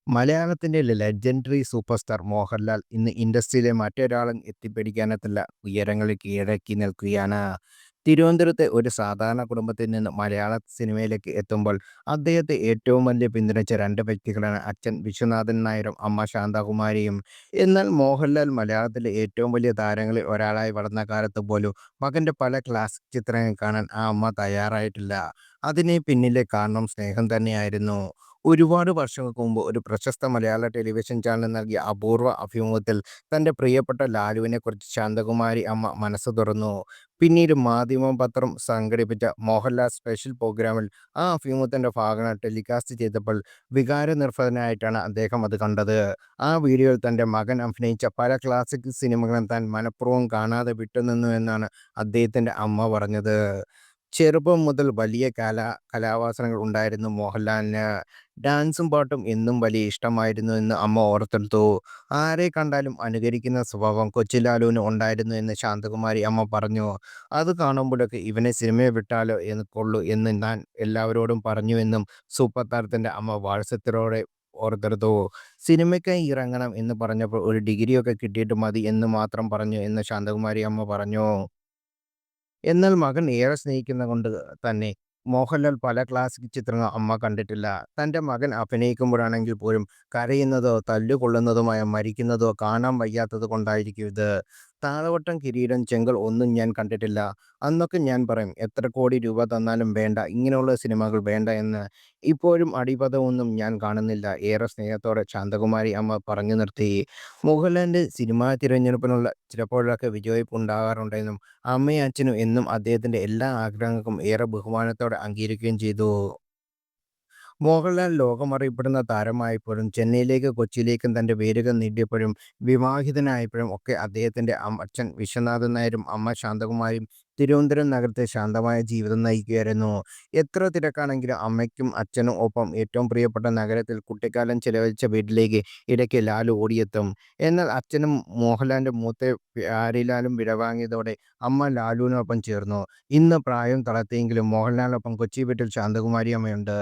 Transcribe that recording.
മലയാളത്തിന്റെ legendary super star Mohanlal ഇന്ന് ഇൻഡസ്ട്രിയിലെ മറ്റൊരാളും എത്തിപ്പിടിക്കാനെത്തുള്ള ഉയരങ്ങളിൽ കീഴടക്കി നിൽക്കുകയാണ്. തിരുവനന്തപുരത്തെ ഒരു സാധാരണ കുടുംബത്തിൽ നിന്ന് മലയാള സിനിമയിലേക്ക് എത്തുമ്പോൾ അദ്ദേഹത്തെ ഏറ്റവും വലിയ പിന്തുണച്ച രണ്ട് വ്യക്തികളാണ് അച്ഛൻ വിശ്വനാഥൻ നായരും അമ്മ ശാന്തകുമാരിയും. എന്നാൽ മോഹൻലാൽ മലയാളത്തിലെ ഏറ്റവും വലിയ താരങ്ങളിൽ ഒരാളായി വളർന്ന കാലത്ത് പോലും മകന്റെ പല ക്ലാസിക് ചിത്രങ്ങൾ കാണാൻ ആ അമ്മ തയ്യാറായിട്ടില്ല. അതിന് പിന്നിലെ കാരണം സ്നേഹം തന്നെയായിരുന്നു. ഒരുപാട് വർഷങ്ങൾക്ക് മുമ്പ് ഒരു പ്രശസ്ത മലയാള ടെലിവിഷൻ ചാനൽ നൽകിയ അപൂർവ അഭിമുഖത്തിൽ തന്റെ പ്രിയപ്പെട്ട ലാലുവിനെക്കുറിച്ച് ശാന്തകുമാരി അമ്മ മനസ്സ് തുറന്നു. പിന്നീട് മാധ്യമപത്രം സംഘടിപ്പിച്ച മോഹൻലാൽ സ്പെഷ്യൽ പ്രോഗ്രാമിൽ ആ അഭിമുഖത്തിന്റെ ഭാഗങ്ങൾ ടെലികാസ്റ്റ് ചെയ്തപ്പോൾ വികാരനിർഭരനായിട്ടാണ് അദ്ദേഹം അത് കണ്ടത്. ആ വീഡിയോയിൽ തന്റെ മകൻ അഭിനയിച്ച പല ക്ലാസിക് സിനിമകളും താൻ മനഃപൂർവ്വം കാണാതെ വിട്ടുനിന്നുവെന്നാണ് അദ്ദേഹത്തിന്റെ അമ്മ പറഞ്ഞത്. ചെറുപ്പം മുതൽ വലിയ കലാവാസനകൾ ഉണ്ടായിരുന്നു മോഹൻലാലിന്. ഡാൻസും പാട്ടും എന്നും വലിയ ഇഷ്ടമായിരുന്നു എന്ന് അമ്മ ഓർത്തെടുത്തു. ആരെ കണ്ടാലും അനുകരിക്കുന്ന സ്വഭാവം കൊച്ചു ലാലുവിന് ഉണ്ടായിരുന്നു എന്ന് ശാന്തകുമാരി അമ്മ പറഞ്ഞു. അത് കാണുമ്പോഴൊക്കെ ഇവനെ സിനിമയെ വിട്ടാലോ എന്ന് കൊള്ളൂ എന്ന് ഞാൻ എല്ലാവരോടും പറഞ്ഞുവെന്നും സൂപ്പർ താരത്തിന്റെ അമ്മ വാത്സല്യത്തോടെ ഓർത്തെടുത്തു. സിനിമയ്ക്കായി ഇറങ്ങണം എന്ന് പറഞ്ഞപ്പോൾ ഒരു ഡിഗ്രിയൊക്കെ കിട്ടിയിട്ട് മതി എന്ന് മാത്രം പറഞ്ഞു എന്ന് ശാന്തകുമാരി അമ്മ പറഞ്ഞു. എന്നാൽ മകൻ ഏറെ സ്നേഹിക്കുന്നതുകൊണ്ട് തന്നെ മോഹൻലാൽ പല ക്ലാസിക് ചിത്രങ്ങൾ അമ്മ കണ്ടിട്ടില്ല. തന്റെ മകൻ അഭിനയിക്കുമ്പോഴാണെങ്കിൽ പോലും കരയുന്നതോ തല്ലുകൊള്ളുന്നതുമായ മരിക്കുന്നതോ കാണാൻ വയ്യാത്തത് കൊണ്ടായിരിക്കും ഇത്. താളവട്ടം, കിരീടം, ചെങ്കോൽ ഒന്നും ഞാൻ കണ്ടിട്ടില്ല. അന്നൊക്കെ ഞാൻ പറയും എത്ര കോടി രൂപ തന്നാലും വേണ്ട, ഇങ്ങനെയുള്ള സിനിമകൾ വേണ്ട എന്ന്. ഇപ്പോഴും അടിപതമൊന്നും ഞാൻ കാണുന്നില്ല, ഏറെ സ്നേഹത്തോടെ ശാന്തകുമാരി അമ്മ പറഞ്ഞു നിർത്തി. മോഹൻലാലിന്റെ സിനിമാ തിരഞ്ഞെടുപ്പിനുള്ള ചിലപ്പോഴൊക്കെ വിയോജിപ്പ് ഉണ്ടാകാറുണ്ടെന്നും അമ്മയും അച്ഛനും എന്നും അദ്ദേഹത്തിന്റെ എല്ലാ ആഗ്രഹങ്ങൾക്കും ഏറെ ബഹുമാനത്തോടെ അംഗീകരിക്കുകയും ചെയ്തു. മോഹൻലാൽ ലോകമറിയപ്പെടുന്ന താരമായപ്പോഴും ചെന്നൈയിലേക്കും കൊച്ചിയിലേക്കും തന്റെ വേരുകൾ നീട്ടിയപ്പോഴും വിവാഹിതനായപ്പോഴും ഒക്കെ അദ്ദേഹത്തിന്റെ അച്ഛൻ വിശ്വനാഥൻ നായരും അമ്മ ശാന്തകുമാരിയും തിരുവനന്തപുരം നഗരത്തെ ശാന്തമായ ജീവിതം നയിക്കുകയായിരുന്നു. എത്ര തിരക്കാണെങ്കിലും അമ്മയ്ക്കും അച്ഛനും ഒപ്പം ഏറ്റവും പ്രിയപ്പെട്ട നഗരത്തിൽ കുട്ടിക്കാലം ചെലവഴിച്ച വീട്ടിലേക്ക് ഇടയ്ക്ക് ലാലു ഓടിയെത്തും. എന്നാൽ അച്ഛനും മോഹൻലാലിന്റെ മൂത്ത പ്യാരിലാലും വിടവാങ്ങിയതോടെ അമ്മ ലാലുവിനൊപ്പം ചേർന്നു. ഇന്ന് പ്രായം തളർത്തിയെങ്കിലും മോഹൻലാലിനൊപ്പം കൊച്ചി വീട്ടിൽ ശാന്തകുമാരി അമ്മയുണ്ട്.